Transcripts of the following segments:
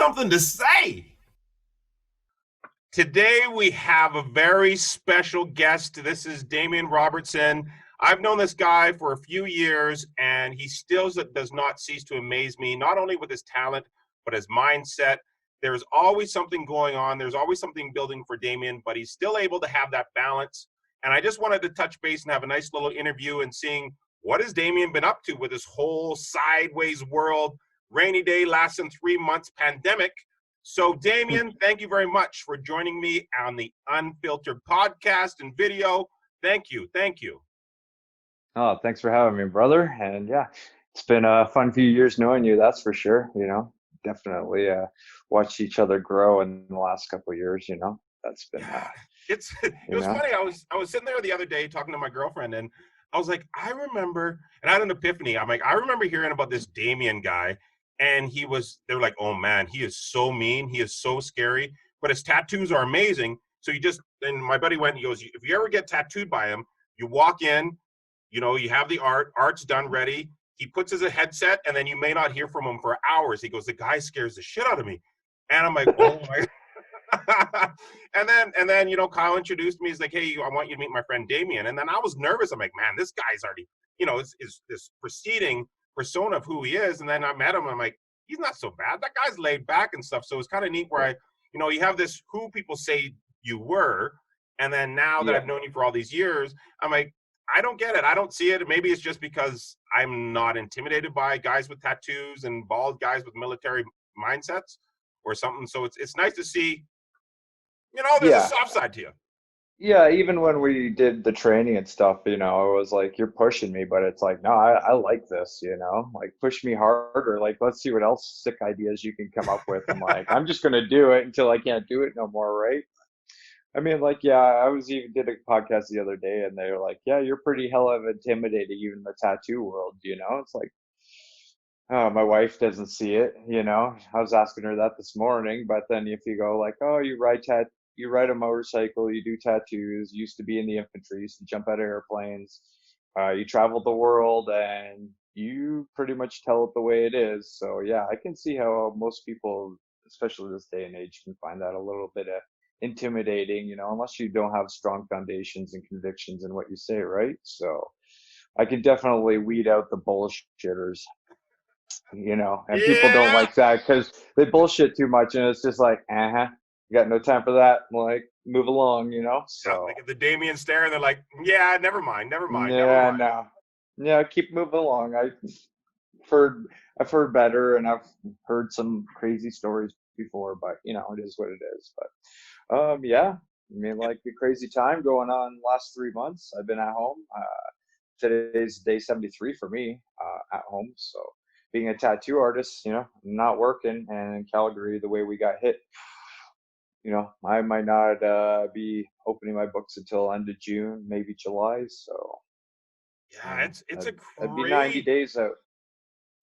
something to say. Today we have a very special guest. This is Damian Robertson. I've known this guy for a few years, and he still does not cease to amaze me, not only with his talent, but his mindset. There's always something going on. There's always something building for Damian, but he's still able to have that balance. And I just wanted to touch base and have a nice little interview and seeing what has Damian been up to with this whole sideways world, rainy day lasting 3 months pandemic. So, Damian, thank you very much for joining me on the Unfiltered podcast and video. Thank you. Thank you. Oh, thanks for having me, brother. And yeah, it's been a fun few years knowing you, that's for sure. Definitely watched each other grow in the last couple of years, That's been Yeah, it was know. funny. I was sitting there the other day talking to my girlfriend, and I was like, I remember, and I had an epiphany. I'm like, I remember hearing about this Damian guy, and they're like, oh man, he is so mean, he is so scary, but his tattoos are amazing. So and my buddy went, he goes, if you ever get tattooed by him, you walk in, you have the art's done, ready. He puts his headset, and then you may not hear from him for hours. He goes, the guy scares the shit out of me. And I'm like, oh my. and then Kyle introduced me. He's like, hey, I want you to meet my friend Damian. And then I was nervous. I'm like, man, this guy's already, is this preceding persona of who he is. And then I met him. I'm like, he's not so bad. That guy's laid back and stuff. So it's kind of neat where you have this who people say you were. And then now that Yeah. I've known you for all these years, I'm like, I don't get it. I don't see it. Maybe it's just because I'm not intimidated by guys with tattoos and bald guys with military mindsets or something. So it's nice to see, there's a Yeah. soft side to you. Yeah, even when we did the training and stuff, it was like, you're pushing me, but it's like, no, I like this, like push me harder. Like, let's see what else sick ideas you can come up with. I'm like, I'm just gonna do it until I can't do it no more, right? I mean, like, yeah, I was even did a podcast the other day and they were like, yeah, you're pretty hell of intimidating even in the tattoo world, It's like, oh, my wife doesn't see it. I was asking her that this morning, but then if you go like, oh, you ride a motorcycle, you do tattoos, you used to be in the infantry, used to jump out of airplanes, you traveled the world, and you pretty much tell it the way it is. So yeah, I can see how most people, especially this day and age, can find that a little bit intimidating, unless you don't have strong foundations and convictions in what you say, right? So I can definitely weed out the bullshitters, and people don't Yeah. like that because they bullshit too much, and it's just like, you got no time for that. Like, move along, Yeah, So, they get the Damien stare and they're like, yeah, never mind, never mind, never yeah, mind. no, yeah, keep moving along. Heard, I've heard better, and I've heard some crazy stories before, but it is what it is. But, yeah, I mean, Yep. like a crazy time going on last 3 months. I've been at home. Today's day 73 for me, at home. So being a tattoo artist, not working, and in Calgary, the way we got hit, I might not be opening my books until end of June, maybe July. So, Yeah, it's a I'd be 90 great days out.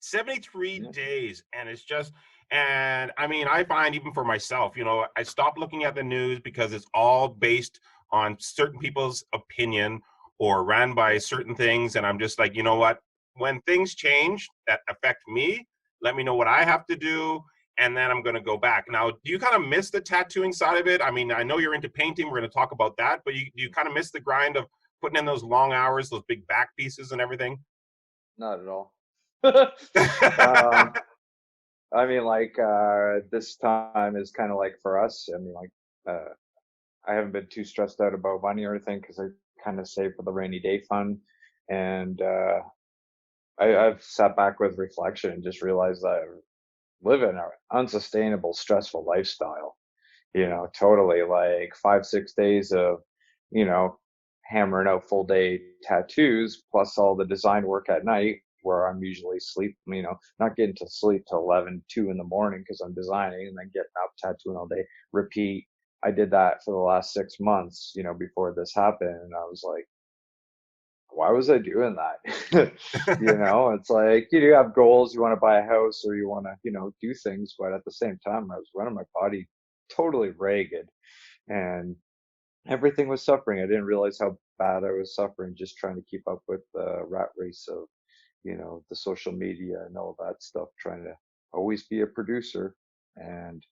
73 Yeah. days. And it's just, and I mean, I find even for myself, I stopped looking at the news because it's all based on certain people's opinion or ran by certain things. And I'm just like, you know what? When things change that affect me, let me know what I have to do. And then I'm going to go back. Now, do you kind of miss the tattooing side of it? I mean, I know you're into painting. We're going to talk about that. But you kind of miss the grind of putting in those long hours, those big back pieces and everything? Not at all. um, I mean, like, this time is kind of like for us. I mean, like, I haven't been too stressed out about money or anything because I kind of save for the rainy day fund. And I've sat back with reflection and just realized that I live in an unsustainable, stressful lifestyle. Totally like 5, 6 days of, you know, hammering out full day tattoos plus all the design work at night where I'm usually not getting to sleep till 11, 2 in the morning because I'm designing and then getting up tattooing all day, repeat. I did that for the last 6 months, before this happened. And I was like, why was I doing that? It's like you do have goals, you want to buy a house or you want to, do things, but at the same time, I was running my body totally ragged and everything was suffering. I didn't realize how bad I was suffering just trying to keep up with the rat race of, the social media and all that stuff, trying to always be a producer. And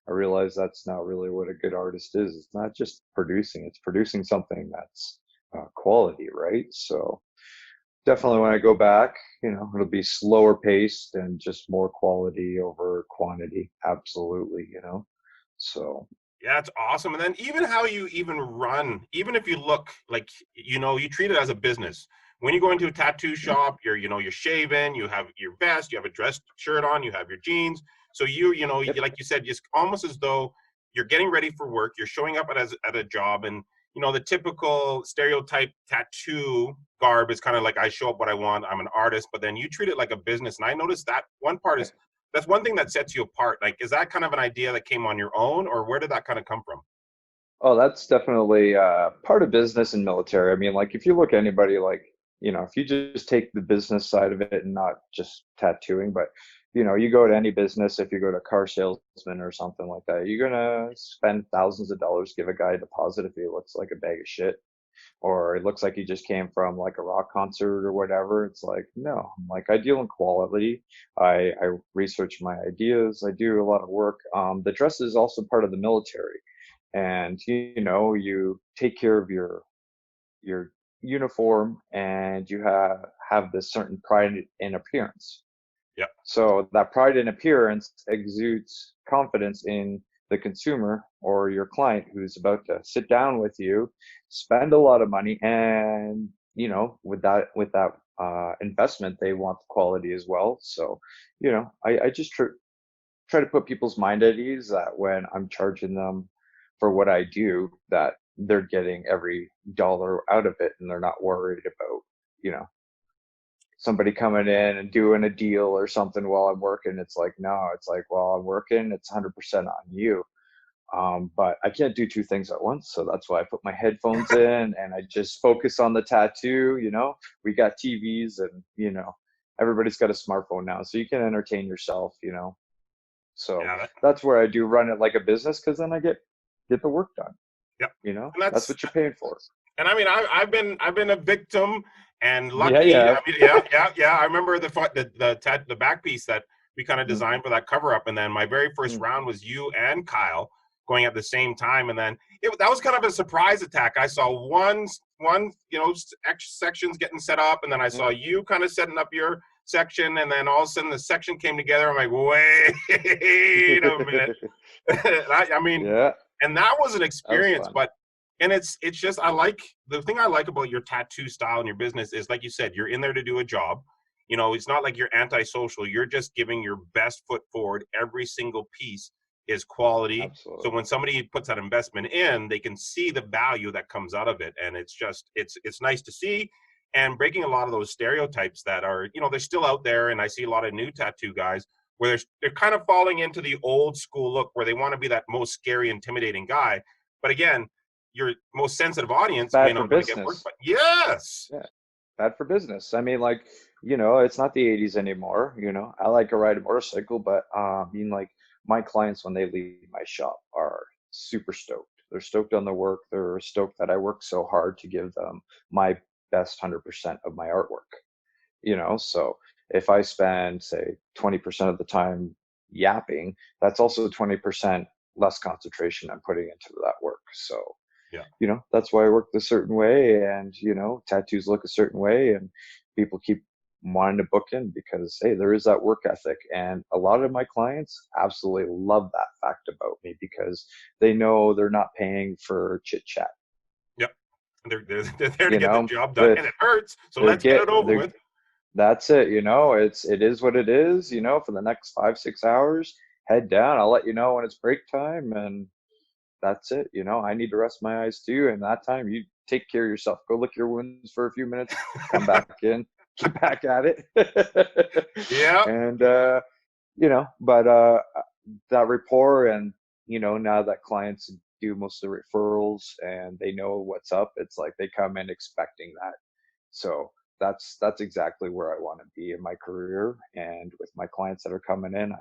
I realized that's not really what a good artist is. It's not just producing, it's producing something that's quality, right? So definitely when I go back, it'll be slower paced and just more quality over quantity. Absolutely, So, Yeah, it's awesome. And then even how you even run, even if you look like, you treat it as a business. When you go into a tattoo yeah, shop, you're shaven, you have your vest, you have a dress shirt on, you have your jeans. So yep. like you said, just almost as though you're getting ready for work, you're showing up at a job, and the typical stereotype tattoo garb is kind of like, I show up what I want, I'm an artist, but then you treat it like a business. And I noticed that one part is that's one thing that sets you apart. Like, is that kind of an idea that came on your own, or where did that kind of come from? Oh, that's definitely part of business and military. I mean, like if you look at anybody, like, if you just take the business side of it and not just tattooing, but you go to any business, if you go to a car salesman or something like that, you're gonna spend thousands of dollars, give a guy a deposit if he looks like a bag of shit, or it looks like he just came from like a rock concert or whatever. It's like, no, like I deal in quality. I research my ideas. I do a lot of work. The dress is also part of the military, and you take care of your uniform, and you have this certain pride in appearance. Yeah, So that pride in appearance exudes confidence in the consumer or your client who's about to sit down with you, spend a lot of money, and with that investment, they want the quality as well. So, I just try to put people's mind at ease that when I'm charging them for what I do, that they're getting every dollar out of it, and they're not worried about, you know, somebody coming in and doing a deal or something while I'm working. It's like, no, it's like, while I'm working, it's 100% on you. But I can't do two things at once. So that's why I put my headphones in and I just focus on the tattoo. We got TVs, and, everybody's got a smartphone now. So you can entertain yourself. So yeah, that's where I do run it like a business, because then I get the work done. yeah. And That's that's what you're paying for. and I mean, I've been a victim, and Yeah, lucky. yeah. I mean, yeah, yeah, yeah. I remember the back piece that we kind of Mm, designed for that cover up, and then my very first mm. round was you and Kyle going at the same time, and then that was kind of a surprise attack. I saw one extra sections getting set up, and then I Yeah. saw you kind of setting up your section, and then all of a sudden the section came together. I'm like, wait a minute. I mean, Yeah, and that was an that was experience, fun. but and it's just, I like the thing I like about your tattoo style and your business is, like you said, you're in there to do a job. It's not like you're antisocial. You're just giving your best foot forward. Every single piece is quality. So Absolutely. when somebody puts that investment in, they can see the value that comes out of it, and it's nice to see, and breaking a lot of those stereotypes that are, they're still out there. And I see a lot of new tattoo guys where they're kind of falling into the old school look, where they want to be that most scary, intimidating guy. But again, your most sensitive It's audience may bad for not want to get work. business. But yes, Yeah, bad for business. I mean, like, it's not the 80s anymore. I like to ride a motorcycle, but I mean, like, my clients, when they leave my shop, are super stoked. They're stoked on the work. They're stoked that I work so hard to give them my best 100% of my artwork. So if I spend, say, 20% of the time yapping, that's also 20% less concentration I'm putting into that work. So, yeah, that's why I work a certain way, and, tattoos look a certain way, and people keep wanting to book in because, hey, there is that work ethic. And a lot of my clients absolutely love that fact about me, because they know they're not paying for chit chat. yep. They're there to You get the know, job done, the and it hurts. So they let's get get it over the with. that's it. It is what it is. For the next 5 6 hours, head down. I'll let you know when it's break time, and that's it. I need to rest my eyes too. And that time, you take care of yourself. Go lick your wounds for a few minutes, come back in, get back at it. Yeah, And, but that rapport, and, now that clients do most of the referrals and they know what's up, it's like they come in expecting that. So that's exactly where I want to be in my career, and with my clients that are coming in.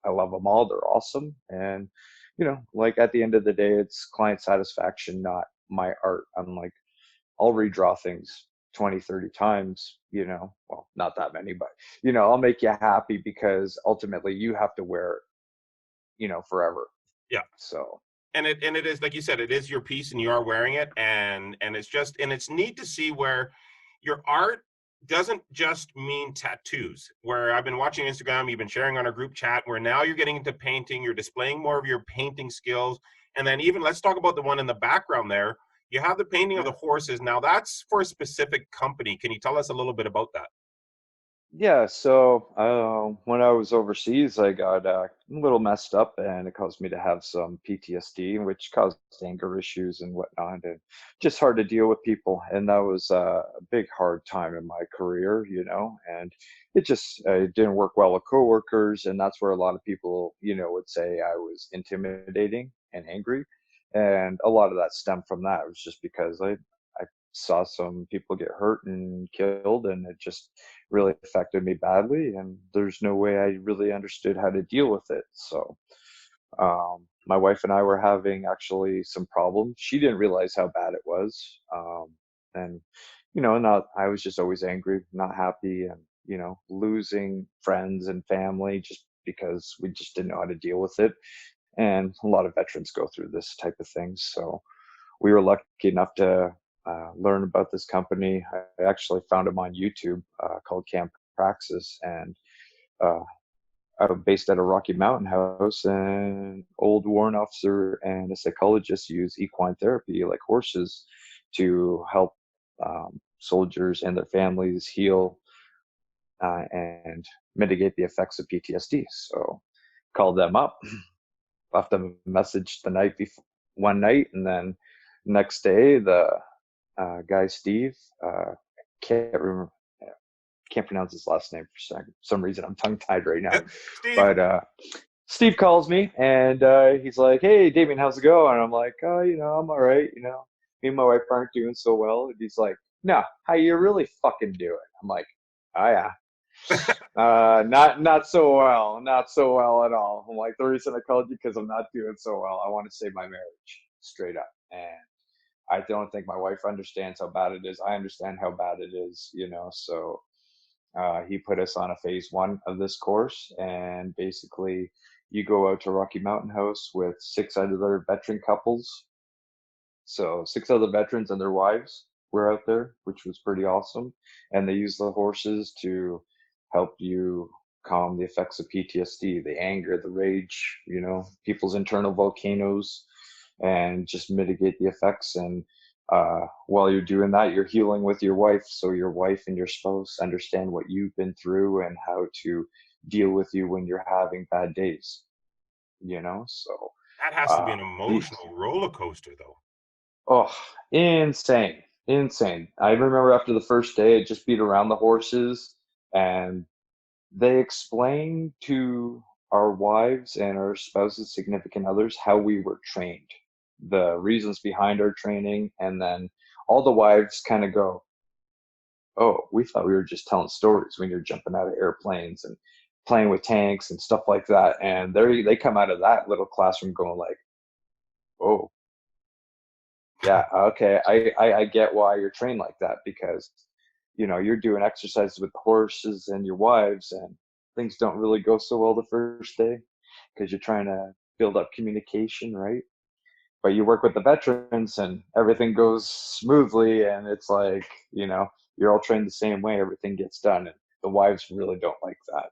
I love them all. They're awesome, and like at the end of the day, it's client satisfaction, not my art. I'm like, I'll redraw things 20, 30 times. Well, not that many, but I'll make you happy, because ultimately you have to wear it. forever. Yeah. So And it is, like you said, it is your piece and you are wearing it, and it's just, and it's neat to see where your art doesn't just mean tattoos. Where I've been watching Instagram, you've been sharing on our group chat, where now you're getting into painting, you're displaying more of your painting skills. And then even, let's talk about the one in the background there. You have the painting of the yeah. horses. Now that's for a specific company. Can you tell us a little bit about that? Yeah, so when I was overseas, I got a little messed up, and it caused me to have some PTSD, which caused anger issues and whatnot, and just hard to deal with people. And that was a big, hard time in my career, and it just it didn't work well with coworkers, and that's where a lot of people, would say I was intimidating and angry, and a lot of that stemmed from that. It was just because I saw some people get hurt and killed, and it just really affected me badly, and there's no way I really understood how to deal with it. So my wife and I were having actually some problems. She didn't realize how bad it was, and not I was just always angry, not happy, and losing friends and family just because we just didn't know how to deal with it. And a lot of veterans go through this type of things. So we were lucky enough to learn about this company. I actually found them on YouTube, called Camp Praxis, and uh, based at a Rocky Mountain house. And old warrant officer and a psychologist use equine therapy, like horses, to help soldiers and their families heal and mitigate the effects of PTSD. So called them up, left them a message the night before, one night, and then next day the guy Steve, can't remember, can't pronounce his last name for some reason. I'm tongue tied right now, Steve. but Steve calls me, and he's like, "Hey, Damien, how's it going?" And I'm like, "Oh, I'm all right. Me and my wife aren't doing so well." And he's like, "No, how you really fucking doing?" I'm like, "Oh yeah." Not so well, not so well at all. I'm like, the reason I called you because I'm not doing so well. I want to save my marriage, straight up. And I don't think my wife understands how bad it is. I understand how bad it is, So he put us on a phase 1 of this course, and basically, you go out to Rocky Mountain House with 6 other veteran couples. So 6 other veterans and their wives were out there, which was pretty awesome. And they use the horses to help you calm the effects of PTSD, the anger, the rage, people's internal volcanoes, and just mitigate the effects. And while you're doing that, you're healing with your wife. So your wife and your spouse understand what you've been through and how to deal with you when you're having bad days, So That has to be uh, an the emotional roller coaster, though. Oh, insane, insane. I remember after the first day, I just beat around the horses, and they explained to our wives and our spouses, significant others, how we were trained, the reasons behind our training, and then all the wives kind of go, "Oh, we thought we were just telling stories when you're jumping out of airplanes and playing with tanks and stuff like that." And they come out of that little classroom going like, "Oh, yeah, okay. I get why you're trained like that, because you're doing exercises with the horses and your wives, and things don't really go so well the first day because you're trying to build up communication, right? But you work with the veterans and everything goes smoothly, and it's like, you're all trained the same way, everything gets done, and the wives really don't like that."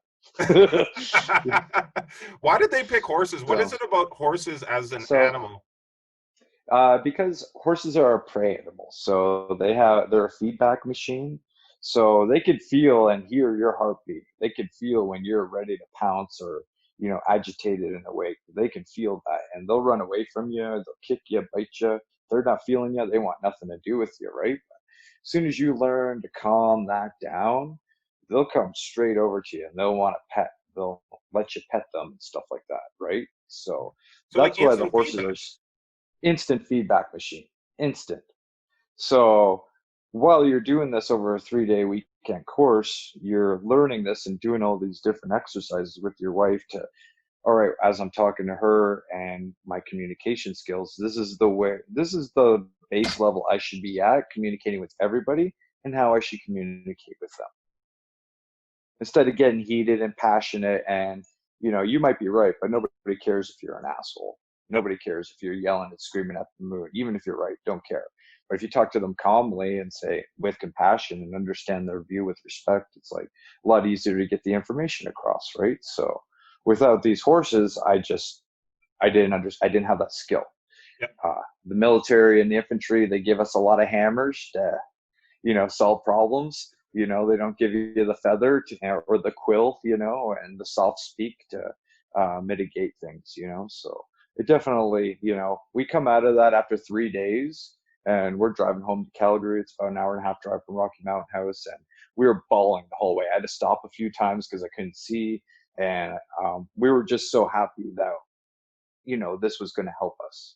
Why did they pick horses? What is So it about horses as an so animal? because horses are a prey animal, so they're a feedback machine. So they could feel and hear your heartbeat. They could feel when you're ready to pounce or agitated in a way. They can feel that, and they'll run away from you. They'll kick you, bite you. They're not feeling you. They want nothing to do with you, right? As soon as you learn to calm that down, they'll come straight over to you and they'll want to pet. They'll let you pet them and stuff like that, right? So So like that's why the instant horses are feedback. instant feedback machine. Instant. So while you're doing this over a 3-day weekend course, you're learning this and doing all these different exercises with your wife to, all right, as I'm talking to her and my communication skills, this is the base level I should be at communicating with everybody, and how I should communicate with them, instead of getting heated and passionate and you might be right, but nobody cares if you're an asshole. Nobody cares if you're yelling and screaming at the moon. Even if you're right, don't care. But if you talk to them calmly and say with compassion and understand their view with respect, it's like a lot easier to get the information across, right? So without these horses, I didn't have that skill. Yep. The military and the infantry, they give us a lot of hammers to solve problems. They don't give you the feather or the quill, and the soft speak to mitigate things, So it definitely, we come out of that after 3 days and we're driving home to Calgary. It's about an hour and a half drive from Rocky Mountain House. And we were bawling the whole way. I had to stop a few times because I couldn't see. And we were just so happy that, this was going to help us,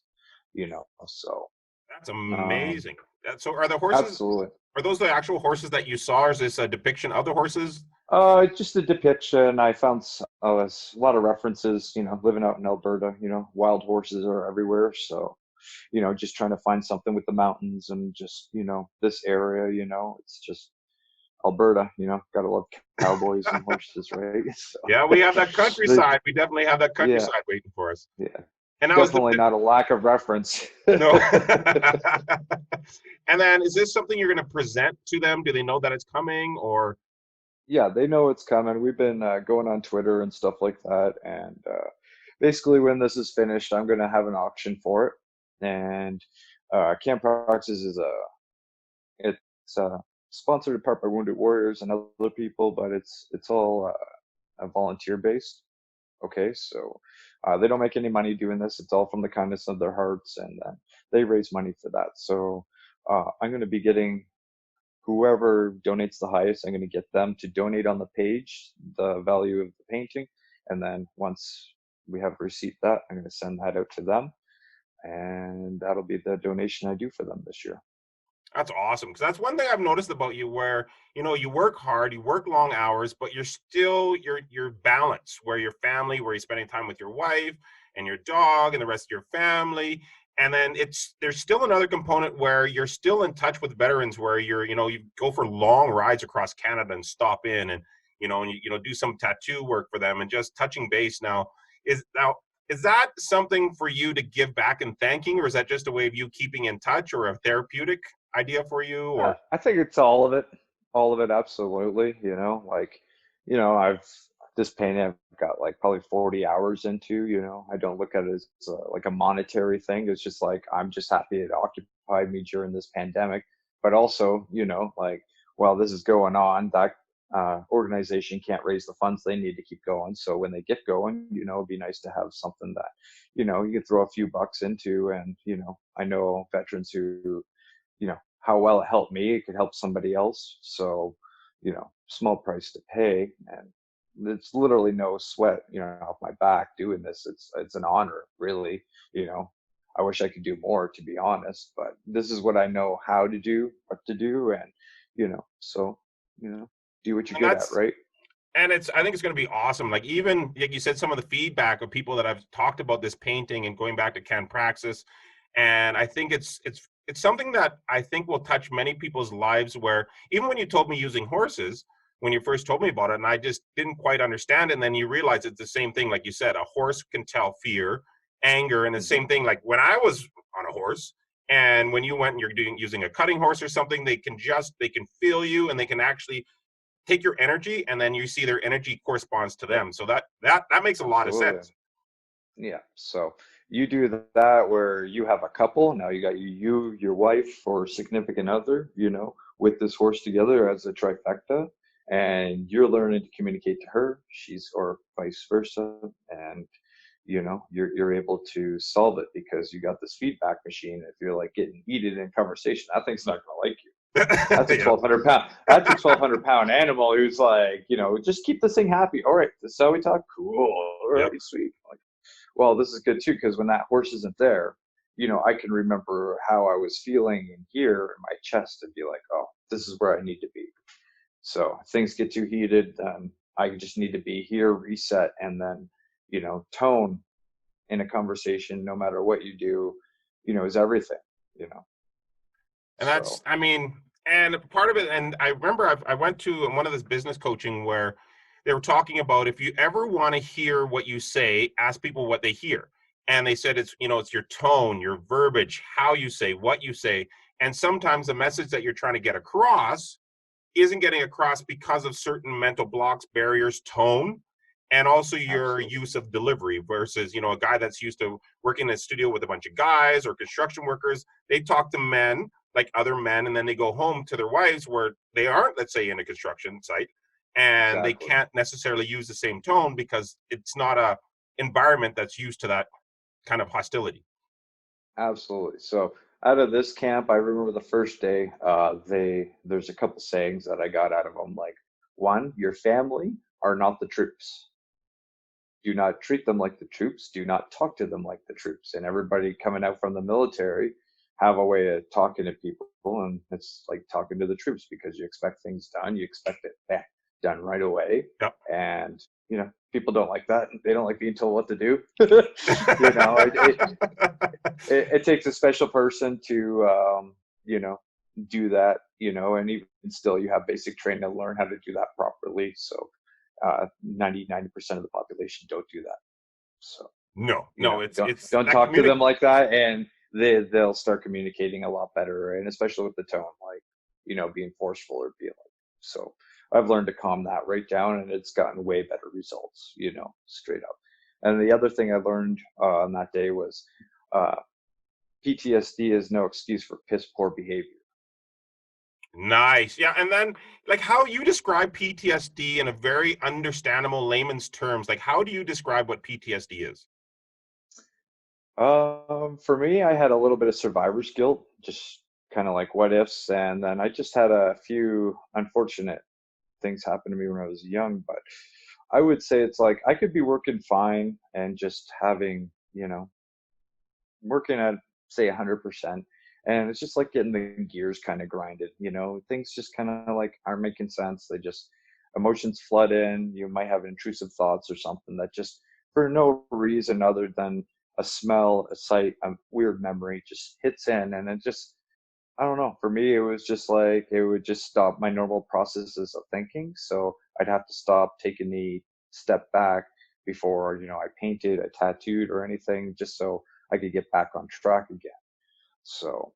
so That's um, amazing. So are the horses, absolutely. are those the actual horses that you saw, or is this a depiction of the horses? Just a depiction. I found a lot of references, living out in Alberta, wild horses are everywhere. So, just trying to find something with the mountains and just, this area, it's just Alberta, gotta love cowboys and horses, right? So, Yeah, we have that the, countryside. We definitely have that yeah, countryside waiting for us. yeah, And now is definitely not a lack of reference. no. And then is this something you're going to present to them? Do they know that it's coming, or? Yeah, they know it's coming. We've been going on Twitter and stuff like that. And basically, when this is finished, I'm going to have an auction for it. And Camp Praxis it's sponsored in part by Wounded Warriors and other people, but it's all volunteer based. Okay, so they don't make any money doing this. It's all from the kindness of their hearts, and they raise money for that. So I'm going to be getting whoever donates the highest, I'm going to get them to donate on the page the value of the painting. And then once we have received that, I'm going to send that out to them. And that'll be the donation I do for them this year. That's awesome, because that's one thing I've noticed about you, where you work hard, you work long hours, but you're still you're balanced, where your family, where you're spending time with your wife and your dog and the rest of your family. And then there's still another component where you're still in touch with veterans, where you go for long rides across Canada and stop in, and do some tattoo work for them and just touching base. Is that something for you to give back and thanking, or is that just a way of you keeping in touch, or a therapeutic idea for you, or? I think it's all of it, absolutely. I've this painting I've got like probably 40 hours into. I don't look at it as like a monetary thing. It's just like I'm just happy it occupied me during this pandemic, but also, like while this is going on, that organization can't raise the funds they need to keep going. So when they get going, it'd be nice to have something that, you could throw a few bucks into, and I know veterans who how well it helped me, it could help somebody else. So, small price to pay, and it's literally no sweat, off my back doing this. It's an honor, really. You know, I wish I could do more, to be honest, but this is what I know how to do, what to do, and so do what you're And good at, that's right? and I think it's going to be awesome. Like, even like you said, some of the feedback of people that I've talked about this painting and going back to Can Praxis, and I think it's something that I think will touch many people's lives. Where even when you told me using horses, when you first told me about it, and I just didn't quite understand, and then you realize it's the same thing. Like you said, a horse can tell fear, anger, and the Hmm. same thing. Like when I was on a horse, and when you went and you're using a cutting horse or something, they can feel you, and they can actually take your energy, and then you see their energy corresponds to Yep, them. So that makes a lot of absolutely. sense. Yeah. So you do that where you have a couple. Now you got your wife or significant other, with this horse together as a trifecta, and you're learning to communicate to her, she's or vice versa, and you're able to solve it because you got this feedback machine. If you're like getting heated in conversation, that thing's not gonna like you. That's a Yeah. 1,200 pound. That's a 1,200 pound animal who's like, just keep this thing happy. All right, this is how we talk. Cool. All right, Yep. sweet. Like, well, this is good too, because when that horse isn't there, I can remember how I was feeling in here in my chest and be like, oh, this is where I need to be. So if things get too heated, I just need to be here, reset, and then, tone in a conversation, no matter what you do, is everything, you know. And that's, So, I mean, and part of it, and I remember I went to one of this business coaching where they were talking about if you ever want to hear what you say, ask people what they hear. And they said it's, it's your tone, your verbiage, how you say, what you say. And sometimes the message that you're trying to get across isn't getting across because of certain mental blocks, barriers, tone, and also your Absolutely. use of delivery versus, a guy that's used to working in a studio with a bunch of guys or construction workers. They talk to men like other men, and then they go home to their wives where they aren't, let's say, in a construction site, and they Exactly. can't necessarily use the same tone because it's not a environment that's used to that kind of hostility. Absolutely. So out of this camp, I remember the first day, there's a couple sayings that I got out of them. Like, one, your family are not the troops. Do not treat them like the troops. Do not talk to them like the troops. And everybody coming out from the military have a way of talking to people, and it's like talking to the troops because you expect things done. You expect it done right away, Yep. and people don't like that. They don't like being told what to do. It takes a special person to do that, and even still you have basic training to learn how to do that properly. So 90% of the population don't do that. So No, no, it's don't that talk to communic. them like that, and they'll start communicating a lot better, and especially with the tone, like being forceful or being like. So I've learned to calm that right down, and it's gotten way better results, straight up. And the other thing I learned on that day was uh, PTSD is no excuse for piss poor behavior. Nice. Yeah. And then, like, how you describe PTSD in a very understandable layman's terms, like, how do you describe what PTSD is? For me, I had a little bit of survivor's guilt, just kind of like what ifs, and then I just had a few unfortunate things happen to me when I was young. But I would say it's like I could be working fine and just having, working at say 100%, and it's just like getting the gears kind of grinded. Things just kind of like aren't making sense. They just emotions flood in. You might have intrusive thoughts or something that just for no reason other than a smell, a sight, a weird memory just hits in, and it just I don't know. For me, it was just like it would just stop my normal processes of thinking. So I'd have to stop, take a knee, step back before, I painted, I tattooed or anything, just so I could get back on track again. So,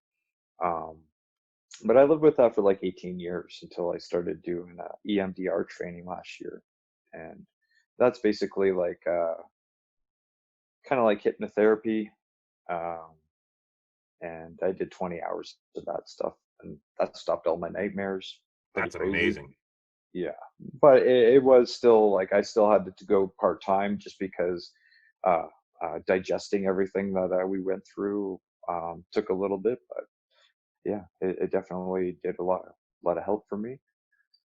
um, but I lived with that for like 18 years until I started doing EMDR training last year. And that's basically like kind of like hypnotherapy. Um, and I did 20 hours of that stuff, and that stopped all my nightmares. Pretty That's crazy. amazing. Yeah, but it was still like I still had to go part time just because uh, digesting everything that we went through took a little bit. But yeah, it definitely did a lot of help for me.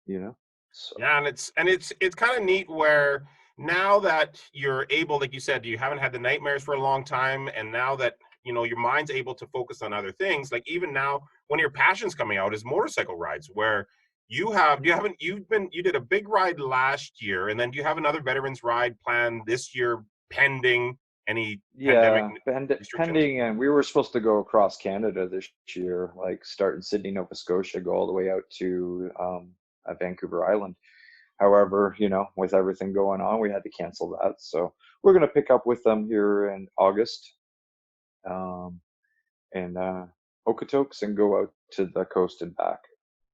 You know, so Yeah, and it's kind of neat where now that you're able, like you said, you haven't had the nightmares for a long time, and now that your mind's able to focus on other things, like even now, one of your passions coming out is motorcycle rides, where you did a big ride last year, and then do you have another veterans ride planned this year pending any pandemic yeah, restrictions? pending, and we were supposed to go across Canada this year, like start in Sydney, Nova Scotia, go all the way out to Vancouver Island. However, with everything going on, we had to cancel that. So we're going to pick up with them here in August um, in Okotoks and go out to the coast and back,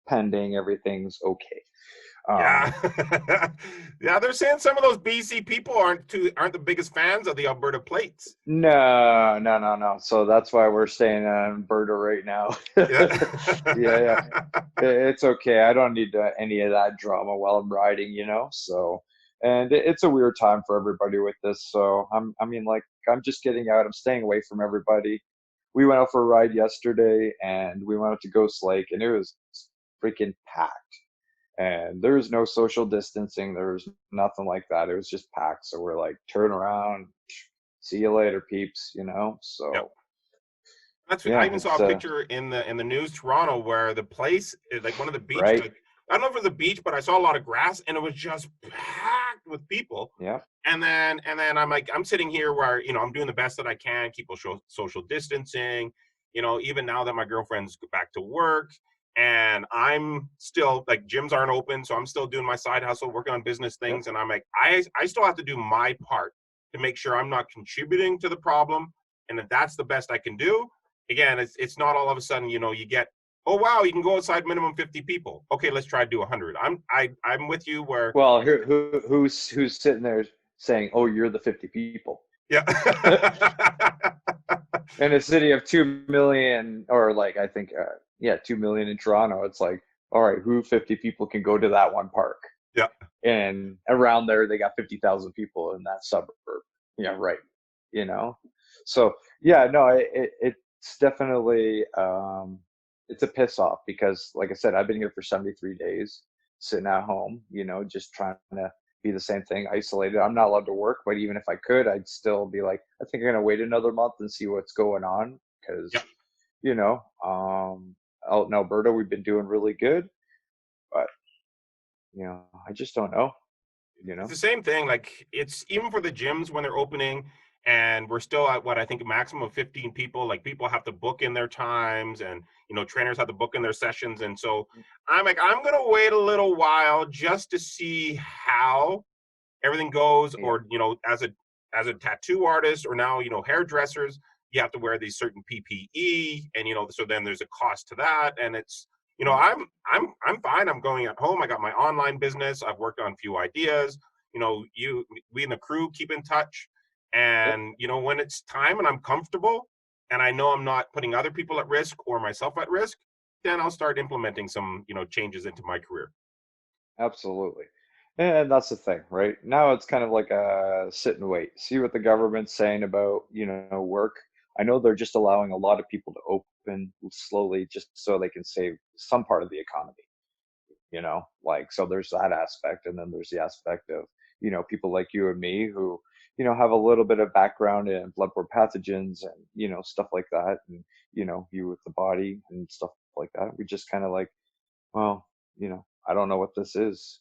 pending everything's okay. Yeah, Um, yeah. They're saying some of those BC people aren't the biggest fans of the Alberta plates. no, no, no, no. So that's why we're staying in Alberta right now. Yeah. Yeah, yeah. It's okay. I don't need any of that drama while I'm riding, So, and it's a weird time for everybody with this. So I mean, like, I'm just getting out. I'm staying away from everybody. We went out for a ride yesterday, and we went out to Ghost Lake, and it was freaking packed. And there was no social distancing. There was nothing like that. It was just packed. So we're like, turn around, see you later, peeps. Yep. So I yeah, even saw it's a picture in the news Toronto where the place is like one of the beaches. right. Like, I don't know if it was a beach, but I saw a lot of grass and it was just packed with people. Yeah. And then I'm sitting here where I'm doing the best that I can, keep social distancing. Even now that my girlfriend's back to work, and I'm still like gyms aren't open, so I'm still doing my side hustle, working on business Yep. things, and I'm like, I still have to do my part to make sure I'm not contributing to the problem, and if that's the best I can do. Again, it's not all of a sudden, you get, oh wow, you can go outside minimum 50 people. Okay, let's try to do 100. I'm with you where Well, here, who's sitting there saying, "Oh, you're the 50 people." yeah. In a city of 2 million, or like I think, yeah, 2 million in Toronto, it's like, all right, who 50 people can go to that one park? Yeah. And around there, they got 50,000 people in that suburb. Yeah, right. You know, so yeah, no, it's definitely it's a piss off because, like I said, I've been here for 73 days, sitting at home, just trying to be the same thing, isolated. I'm not allowed to work, but even if I could, I'd still be like, I think I'm gonna wait another month and see what's going on Yeah. because, out in Alberta, we've been doing really good, but I just don't know, you It's know. the same thing. Like it's even for the gyms when they're opening, and we're still at what I think a maximum of 15 people. Like people have to book in their times, and trainers have to book in their sessions. And so I'm like, I'm gonna wait a little while just to see how everything goes. Yeah. Or as a tattoo artist, or now hairdressers, you have to wear these certain PPE, and so then there's a cost to that, and it's Mhm. I'm fine. I'm going at home. I got my online business. I've worked on a few ideas. We and the crew keep in touch, Yep. and when it's time and I'm comfortable, and I know I'm not putting other people at risk or myself at risk, then I'll start implementing some changes into my career. Absolutely. And that's the thing, right? Now it's kind of like a sit and wait, see what the government's saying about, work. I know they're just allowing a lot of people to open slowly just so they can save some part of the economy, like, so there's that aspect. And then there's the aspect of, people like you and me who, have a little bit of background in bloodborne pathogens and, stuff like that. And, you with the body and stuff like that. We just kind of like, well, I don't know what this is.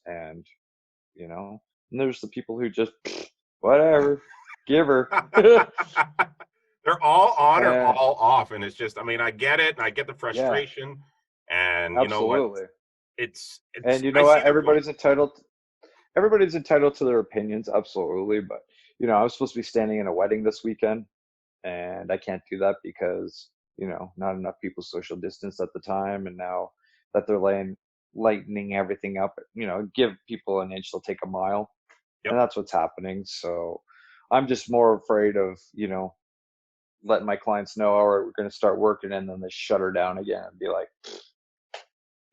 You know, and there's the people who just, whatever, give her. They're all on or And all off, and it's just, I mean, I get it, and I get the yeah, frustration, and you know what? absolutely. It's And you I know see what? their point. Everybody's entitled to their opinions, absolutely. But, I was supposed to be standing in a wedding this weekend, and I can't do that because, not enough people social distance at the time. And now that they're lightening everything up, give people an inch, they'll take a mile. And Yep. that's what's happening. So I'm just more afraid of, letting my clients know, all right, we're going to start working, and then they shut her down again and be like,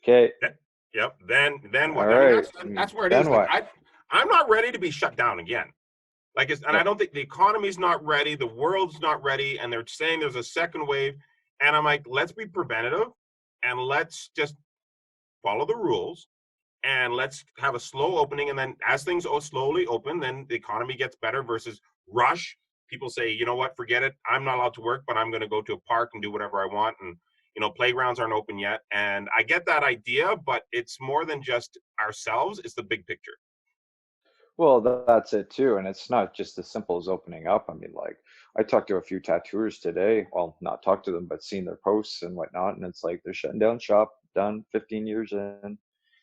okay, Yep. Yep. Then all what? I mean, right, that's where it then is. Like what? I'm not ready to be shut down again. And I Yep. don't think the economy's not ready, the world's not ready, and they're saying there's a second wave. And I'm like, let's be preventative, and let's just follow the rules, and let's have a slow opening. And then as things slowly open, then the economy gets better versus rush. People say, you know what, forget it. I'm not allowed to work, but I'm going to go to a park and do whatever I want. And, playgrounds aren't open yet. And I get that idea, but it's more than just ourselves. It's the big picture. Well, that's it too. And it's not just as simple as opening up. I mean, like, I talked to a few tattooers today. Well, not talked to them, but seen their posts and whatnot. And it's like they're shutting down shop, done 15 years in,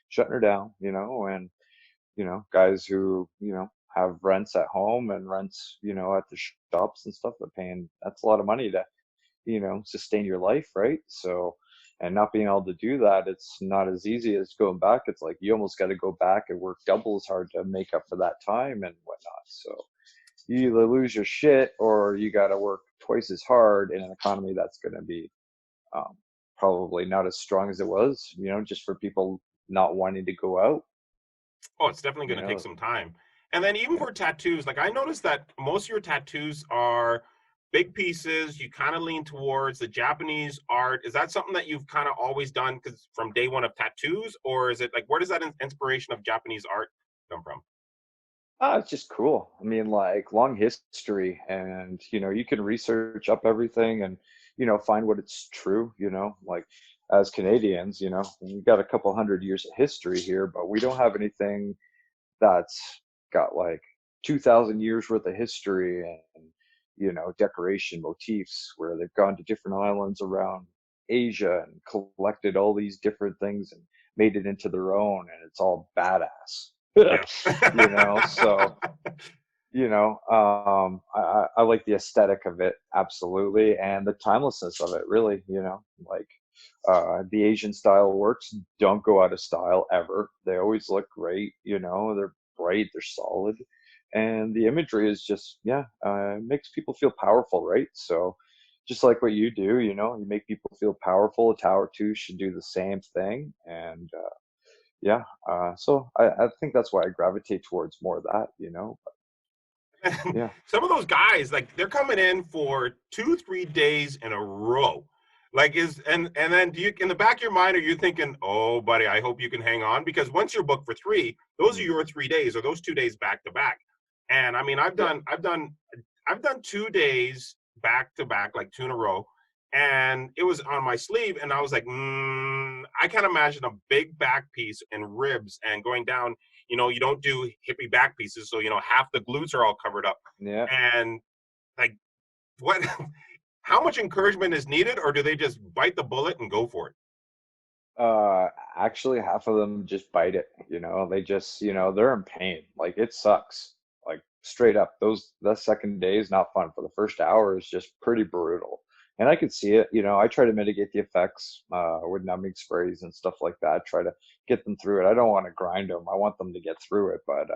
shutting her down, and, guys who, have rents at home and rents, at the shops and stuff, they're paying, that's a lot of money to, sustain your life, right? So, and not being able to do that, it's not as easy as going back. It's like you almost got to go back and work double as hard to make up for that time and whatnot. So you either lose your shit or you got to work twice as hard in an economy that's going to be, um, probably not as strong as it was, just for people not wanting to go out, Oh, it's definitely you going to take know. some time. And then even Yeah. for tattoos, like I noticed that most of your tattoos are big pieces. You kind of lean towards the Japanese art. Is that something that you've kind of always done because from day one of tattoos, or is it like where does that inspiration of Japanese art come from? It's just cool. I mean, like, long history, and you can research up everything and find what it's true. Like, as Canadians, we got a couple hundred years of history here, but we don't have anything that's got like 2,000 years worth of history and decoration motifs where they've gone to different islands around. Asia and collected all these different things and made it into their own, and it's all badass. Yeah. You know, so I like the aesthetic of it, absolutely, and the timelessness of it, really, like the Asian style works don't go out of style ever. They always look great, they're bright, they're solid, and the imagery is just, yeah, makes people feel powerful, right? So just like what you do, you make people feel powerful. A tower too should do the same thing, and yeah, so I think that's why I gravitate towards more of that, yeah. Some of those guys, like they're coming in for 2 3 days in a row. Like is and then do you in the back of your mind are you thinking, oh buddy, I hope you can hang on? Because once you're booked for three, those are Mm. your 3 days or those 2 days back to back. And I mean Yeah. I've done 2 days back to back, like two in a row, and it was on my sleeve, and I was like, I can't imagine a big back piece and ribs and going down. You don't do hippie back pieces, so half the glutes are all covered up, Yeah. and like what? How much encouragement is needed, or do they just bite the bullet and go for it? Uh, Actually, half of them just bite it. They just, they're in pain. Like it sucks. Like straight up, that second day is not fun. For the first hour is just pretty brutal. And I could see it. I try to mitigate the effects with numbing sprays and stuff like that. Try to get them through it. I don't want to grind them. I want them to get through it. But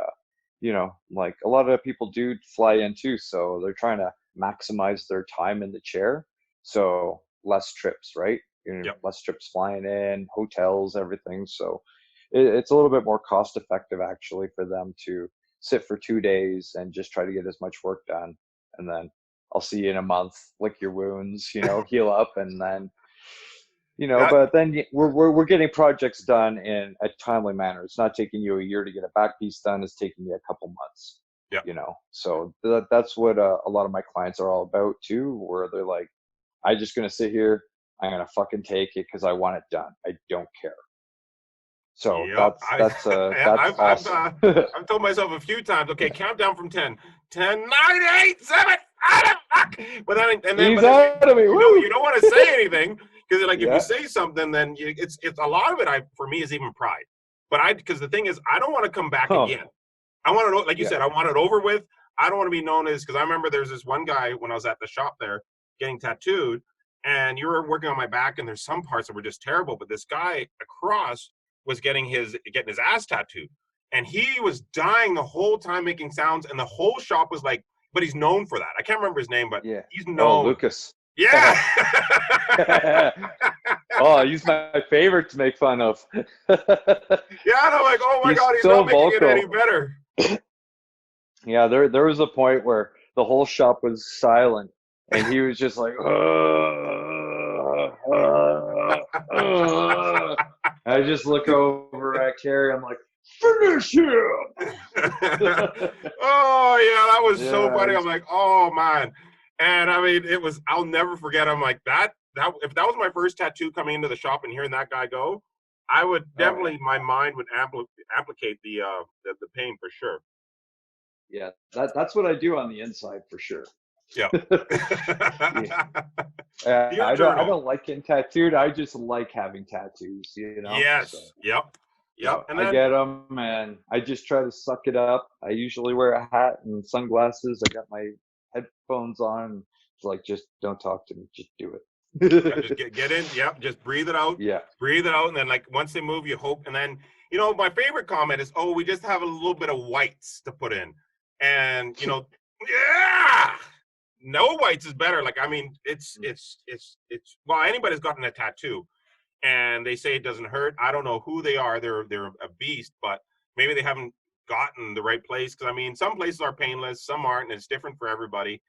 like a lot of people do fly in too, so they're trying to maximize their time in the chair. So less trips, right? Yep. Less trips flying in, hotels, everything. So it's a little bit more cost effective actually for them to sit for 2 days and just try to get as much work done. And then I'll see you in a month, lick your wounds, heal up, and then That but then we're getting projects done in a timely manner. It's not taking you a year to get a back piece done. It's taking you a couple months, Yep. So that's what a lot of my clients are all about too, where they're like, I'm just going to sit here. I'm going to fucking take it because I want it done. I don't care. So Yep. that's that's that's I've awesome. I've told myself a few times, okay, count down from 10, 10, 9, 8, 7, fuck. Ease But then out of me. you Woo! don't want to say anything because like if you Yeah. say something, then it's a lot of it. For me is even pride. But because the thing is, I don't want to come back Oh, again. I want to, like you yeah. said, I want it over with. I don't want to be known as, because I remember there's this one guy when I was at the shop there getting tattooed, and you were working on my back, and there's some parts that were just terrible. But this guy across was getting his ass tattooed, and he was dying the whole time making sounds, and the whole shop was like, but he's known for that. I can't remember his name, but Yeah. he's Oh, known. Lucas. Yeah. Oh, he's my favorite to make fun of. Yeah, and I'm like, oh my He's God, he's so not making it any vocal. better. Yeah, there was a point where the whole shop was silent, and he was just like, I just look over at Carrie. I'm like, finish him. Oh yeah, that was so Yeah, funny. I'm like, oh man. And I mean, I'll never forget. I'm like, that if that was my first tattoo coming into the shop and hearing that guy go, I would oh yeah, definitely, my mind would applicate the pain for sure. yeah. That's what I do on the inside for sure. Yeah. Yeah. Dear I journal. don't like getting tattooed. I just like having tattoos, So, Yes. Yep. Yep. And I then get them and I just try to suck it up. I usually wear a hat and sunglasses. I got my headphones on. It's like, just don't talk to me. Just do yeah, just it. get in. Yep. Just Yeah. breathe it out, and then like once they move, you hope. And then my favorite comment is, "Oh, we just have a little bit of whites to put in," and yeah, no whites is better. Like I mean, it's well, anybody's gotten a tattoo, and they say it doesn't hurt. I don't know who they are. They're a beast, but maybe they haven't gotten the right place. Because I mean, some places are painless, some aren't, and it's different for everybody.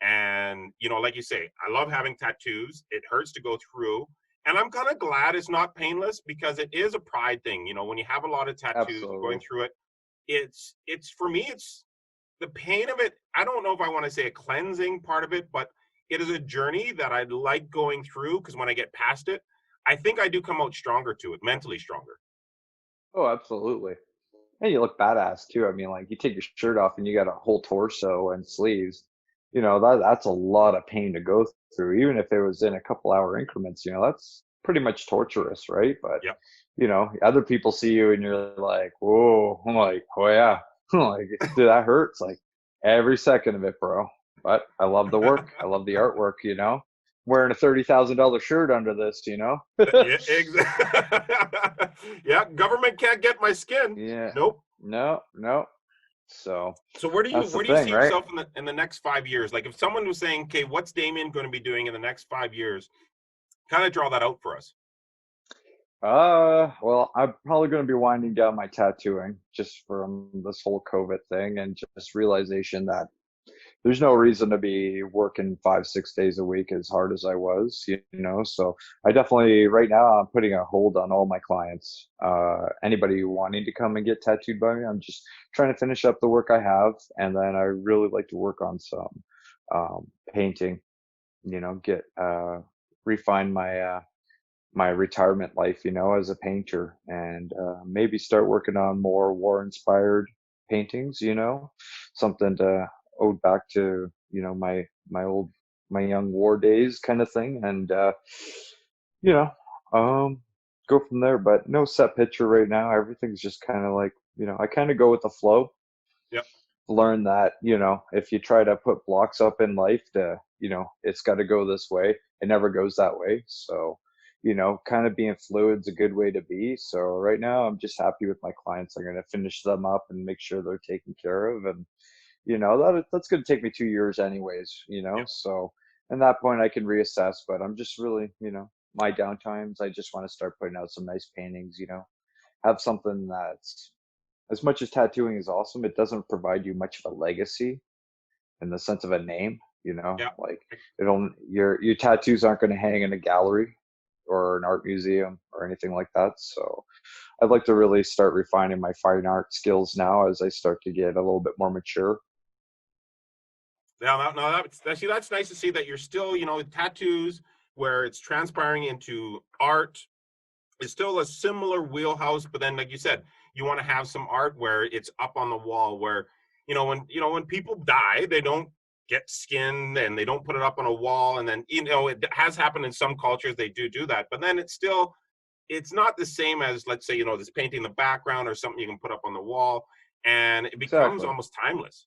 And like you say, I love having tattoos. It hurts to go through, and I'm kind of glad it's not painless because it is a pride thing. When you have a lot of tattoos and going Absolutely. through it, it's for me, it's the pain of it. I don't know if I want to say a cleansing part of it, but it is a journey that I like going through because when I get past it, I think I do come out stronger to it, mentally stronger. Oh, absolutely. And you look badass too. I mean, like you take your shirt off and you got a whole torso and sleeves. that's a lot of pain to go through, even if it was in a couple hour increments, that's pretty much torturous, right? But, Yep. other people see you and you're like, whoa, I'm like, oh yeah, like, dude, that hurts like every second of it, bro. But I love the work. I love the artwork, wearing a $30,000 shirt under this. Yeah, exactly. Yeah, government can't get my skin. Yeah, Nope. no, no. So So where do you that's the where do you thing, see right? yourself in the next 5 years? Like if someone was saying, "Okay, what's Damien going to be doing in the next 5 years?" Kind of draw that out for us. Well, I'm probably going to be winding down my tattooing just from this whole COVID thing and just realization that there's no reason to be working 5, 6 days a week as hard as I was. So I definitely, right now, I'm putting a hold on all my clients. Anybody wanting to come and get tattooed by me, I'm just trying to finish up the work I have. And then I really like to work on some painting, get, refine my retirement life, as a painter, and maybe start working on more war inspired paintings, something to ode back to, my young war days kind of thing. And, you know, um, go from there, but no set picture right now. Everything's just kind of like, I kind of go with the flow. Yep. Learn that, if you try to put blocks up in life it's got to go this way, it never goes that way. So, kind of being fluid's a good way to be. So right now I'm just happy with my clients. I'm going to finish them up and make sure they're taken care of. And, that's going to take me 2 years anyways. Yep. So at that point I can reassess, but I'm just really, my downtimes, I just want to start putting out some nice paintings, have something that's, as much as tattooing is awesome, it doesn't provide you much of a legacy in the sense of a name. Yep. Like it'll your tattoos aren't going to hang in a gallery or an art museum or anything like that. So I'd like to really start refining my fine art skills now as I start to get a little bit more mature. Yeah, no, that's nice to see that you're still, tattoos where it's transpiring into art is still a similar wheelhouse, but then like you said, you want to have some art where it's up on the wall where, when people die, they don't get skinned and they don't put it up on a wall. And then, it has happened in some cultures, they do that, but then it's not the same as, let's say, this painting in the background or something you can put up on the wall, and it becomes Exactly. almost timeless.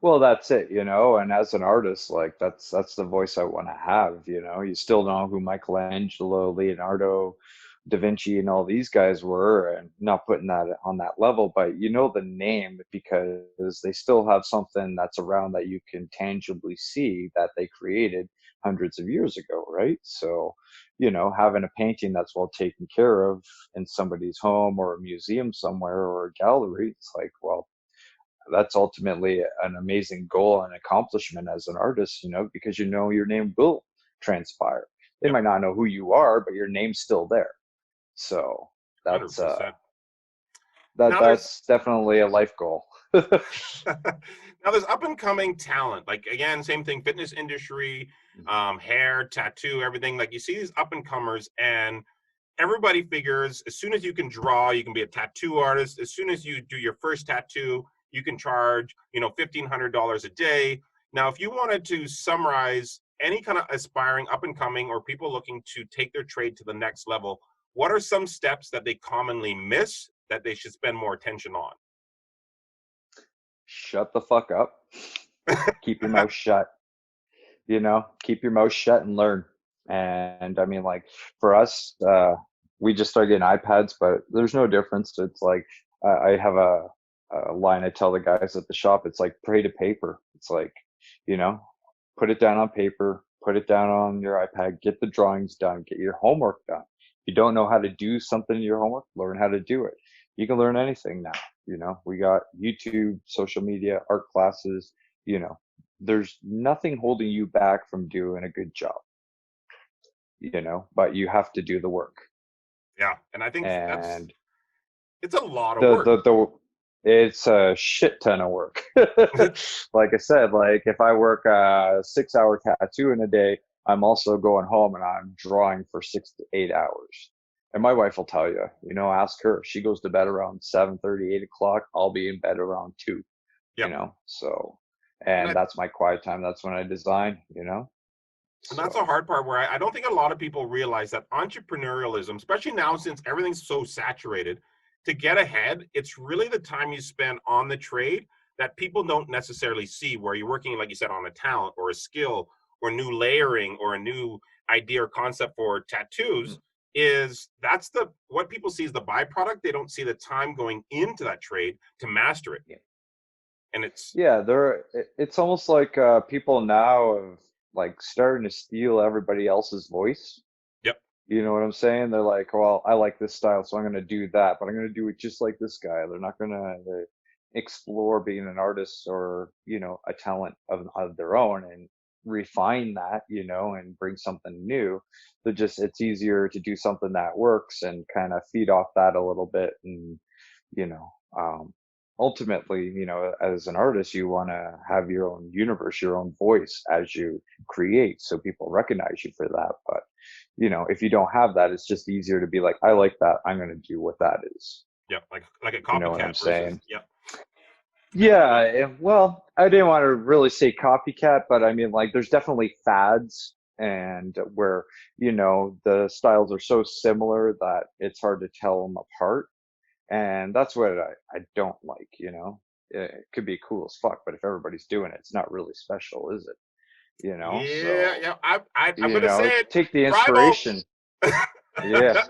Well, that's it. And as an artist, like that's the voice I want to have. You still know who Michelangelo, Leonardo, Da Vinci, and all these guys were, and not putting that on that level, but you know the name because they still have something that's around that you can tangibly see that they created hundreds of years ago, right? So, having a painting that's well taken care of in somebody's home or a museum somewhere or a gallery, it's like, well, that's ultimately an amazing goal and accomplishment as an artist, because your name will transpire. They Yep. might not know who you are, but your name's still there. So that's 100%. Now there's that's definitely a life goal. now there's up and coming talent. Like again, same thing, fitness industry, hair, tattoo, everything. Like you see these up and comers, and everybody figures as soon as you can draw, you can be a tattoo artist. As soon as you do your first tattoo, you can charge, $1,500 a day. Now, if you wanted to summarize any kind of aspiring up and coming or people looking to take their trade to the next level, what are some steps that they commonly miss that they should spend more attention on? Shut the fuck up. Keep your mouth shut. Keep your mouth shut and learn. And I mean, like for us, we just started getting iPads, but there's no difference. It's like I have a line I tell the guys at the shop. It's like pray to paper. It's like, you know, put it down on paper, put it down on your iPad, get the drawings done, get your homework done. If you don't know how to do something in your homework, learn how to do it. You can learn anything now. We got YouTube, social media, art classes, you know, there's nothing holding you back from doing a good job, but you have to do the work. Yeah, and I think And it's a lot of the work. the the it's a shit ton of work. Like I said, like if I work a 6 hour tattoo in a day, I'm also going home and I'm drawing for 6 to 8 hours. And my wife will tell you, ask her. She goes to bed around 7:30, 8 o'clock. I'll be in bed around 2, Yep. so And And I, that's my quiet time. That's when I design, and that's the So, hard part where I don't think a lot of people realize that entrepreneurialism, especially now since everything's so saturated, to get ahead, it's really the time you spend on the trade that people don't necessarily see, where you're working, like you said, on a talent or a skill or new layering or a new idea or concept for tattoos. mm, Is that's the what people see is the byproduct. They don't see the time going into that trade to master it. yeah. And it's Yeah, it's almost like people now have like starting to steal everybody else's voice. yep, You know what I'm saying? They're like, well, I like this style, so I'm going to do that, but I'm going to do it just like this guy. They're not going to explore being an artist or, a talent of their own and refine that, and bring something new. It's easier to do something that works and kind of feed off that a little bit. And, you know, um, ultimately, as an artist, you want to have your own universe, your own voice as you create, so people recognize you for that. But if you don't have that, it's just easier to be like, I like that, I'm going to do what that is. yep, like a You know what I'm copycat versus saying? yep, Yeah, well, I didn't want to really say copycat, but I mean, like, there's definitely fads, and where, the styles are so similar that it's hard to tell them apart. And that's what I don't like, It could be cool as fuck, but if everybody's doing it, it's not really special, is it? yeah, So, yeah. I'm gonna say it. take the Tribal. inspiration. Yeah.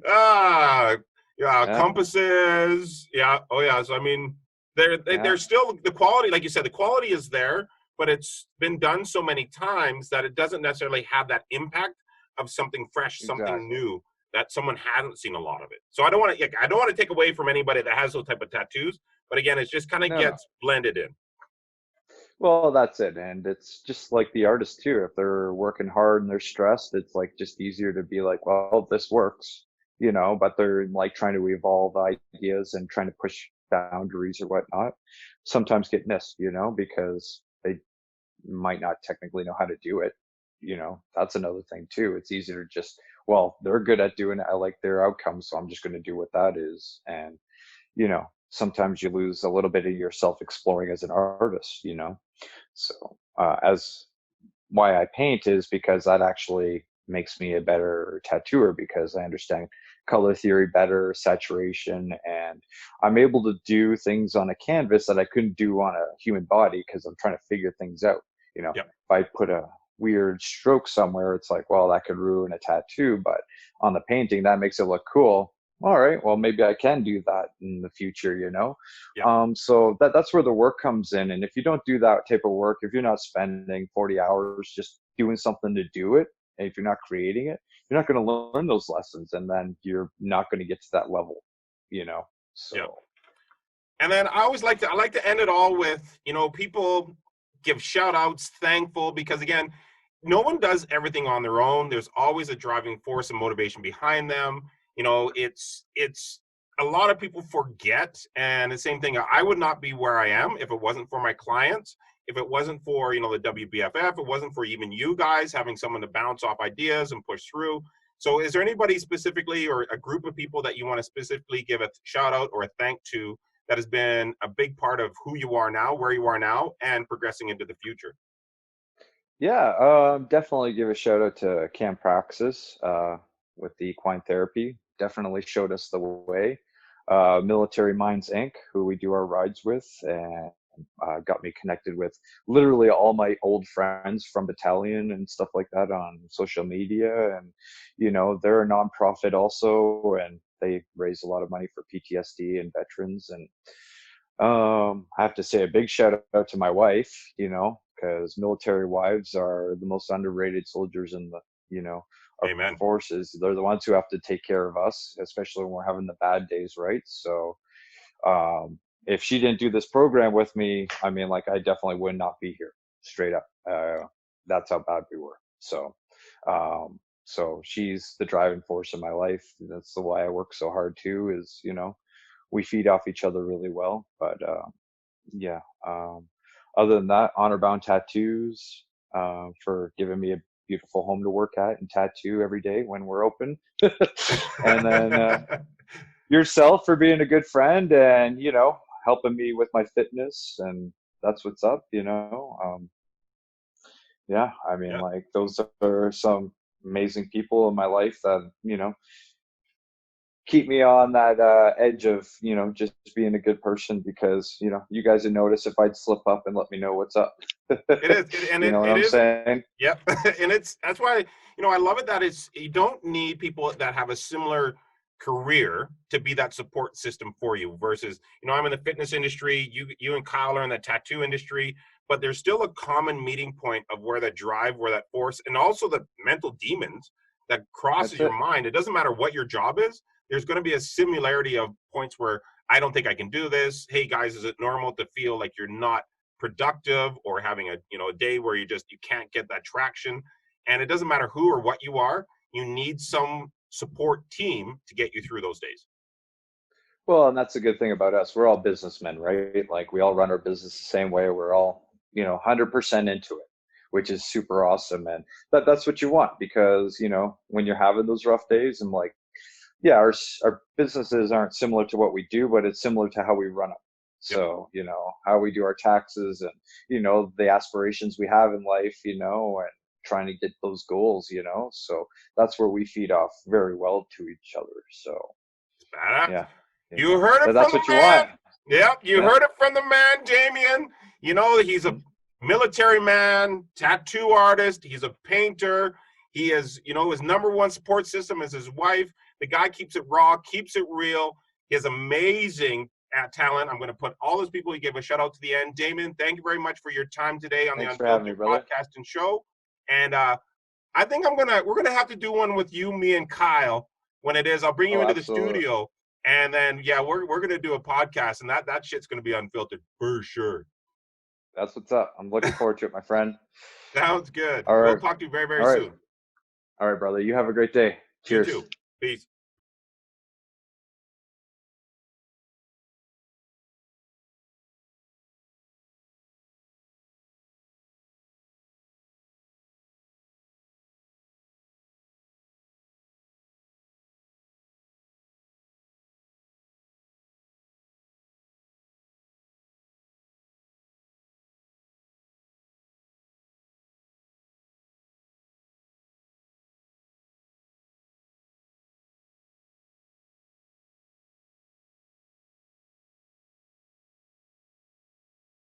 ah, yeah, Yeah. compasses. Yeah, oh yeah. So I mean, Yeah. they're still the quality, like you said, the quality is there, but it's been done so many times that it doesn't necessarily have that impact of something fresh, something Exactly. new that someone hasn't seen a lot of it. So I don't want to, I don't want to take away from anybody that has those type of tattoos, but again, it just kind of No, no. gets blended in. Well, that's it. And it's just like the artist too. If they're working hard and they're stressed, it's like just easier to be like, well, this works, but they're like trying to evolve ideas and trying to push boundaries or whatnot. Sometimes get missed, because they might not technically know how to do it. That's another thing too. It's easier to just, well, they're good at doing it. I like their outcome, so I'm just going to do what that is. And, sometimes you lose a little bit of yourself exploring as an artist, So, as why I paint is because that actually makes me a better tattooer, because I understand color theory better, saturation, and I'm able to do things on a canvas that I couldn't do on a human body because I'm trying to figure things out. Yep. If I put a weird stroke somewhere, it's like, well, that could ruin a tattoo, but on the painting, that makes it look cool. All right, well, maybe I can do that in the future, Yep. So that's where the work comes in. And if you don't do that type of work, if you're not spending 40 hours just doing something to do it, and if you're not creating it, you're not going to learn those lessons, and then you're not going to get to that level, you know? Yep. So, And then I like to end it all with, people give shout outs, thankful, because again, no one does everything on their own. There's always a driving force and motivation behind them. It's a lot of people forget. And the same thing, I would not be where I am if it wasn't for my clients, if it wasn't for, the WBFF, it wasn't for even you guys having someone to bounce off ideas and push through. So is there anybody specifically or a group of people that you want to specifically give a shout out or a thank to that has been a big part of who you are now, where you are now, and progressing into the future? yeah, definitely give a shout out to Camp Praxis with the equine therapy. Definitely showed us the way. Military Minds Inc., who we do our rides with, and got me connected with literally all my old friends from battalion and stuff like that on social media. And, they're a nonprofit also, and they raise a lot of money for PTSD and veterans. And I have to say a big shout out to my wife, because military wives are the most underrated soldiers in the, our Amen. forces. They're the ones who have to take care of us, especially when we're having the bad days, right? So, if she didn't do this program with me, I mean, like, I definitely would not be here, straight up. That's how bad we were. So she's the driving force in my life. That's the why I work so hard too. Is we feed off each other really well. But yeah. Other than that, Honor Bound Tattoos for giving me a beautiful home to work at and tattoo every day when we're open. And then yourself for being a good friend and, helping me with my fitness, and that's what's up, you know. Yeah, I mean, Yeah. like those are some amazing people in my life that, you know, keep me on that edge of, you know, just being a good person, because, you know, you guys would notice if I'd slip up and let me know what's up. It is, it, and You know what it I'm is. saying? Yep. And that's why, I love it that it's, you don't need people that have a similar career to be that support system for you versus, I'm in the fitness industry, you and Kyle are in the tattoo industry, but there's still a common meeting point of where that drive, where that force, and also the mental demons that crosses That's your it. mind. It doesn't matter what your job is. There's going to be a similarity of points where I don't think I can do this. Hey guys, is it normal to feel like you're not productive or having a day where you can't get that traction? And it doesn't matter who or what you are, you need some support team to get you through those days. Well, and that's the good thing about us. We're all businessmen, right? Like we all run our business the same way. We're all, you know, 100% into it, which is super awesome. And that's what you want, because, you know, when you're having those rough days, and like, yeah, our businesses aren't similar to what we do, but it's similar to how we run them. Yep. So, you know, how we do our taxes, and, you know, the aspirations we have in life, you know, and trying to get those goals, you know. So that's where we feed off very well to each other. So, It's badass. yeah, you You know, heard it from that's the what you man. want. Yep, you Yeah, heard it from the man, Damian. He's a military man, tattoo artist. He's a painter. He is, his number one support system is his wife. The guy keeps it raw, keeps it real. He has amazing talent. I'm going to put all those people. He gave a shout out to the end. Damian, thank you very much for your time today on the thanks for having me, Unfiltered brother. podcast and show. And I think we're gonna have to do one with you, me, and Kyle. When it is, I'll bring you Oh, into the absolutely. studio, and then yeah, we're gonna do a podcast, and that shit's gonna be unfiltered for sure. That's what's up. I'm looking forward to it, my friend. Sounds good. All We'll right. talk to you very, very All right. soon. All right, brother. You have a great day. You Cheers. too. Peace.